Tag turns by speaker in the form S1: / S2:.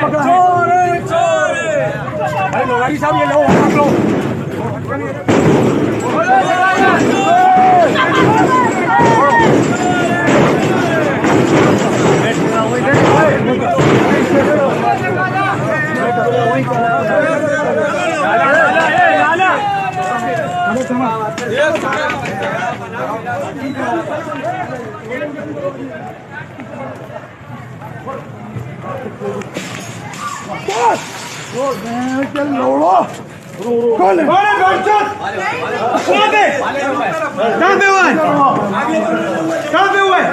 S1: चोर है चोर है। भाई लोहारी साहब ये लो आप लो। कौन है? कहाँ पे हुआ है? कहाँ पे हुआ है?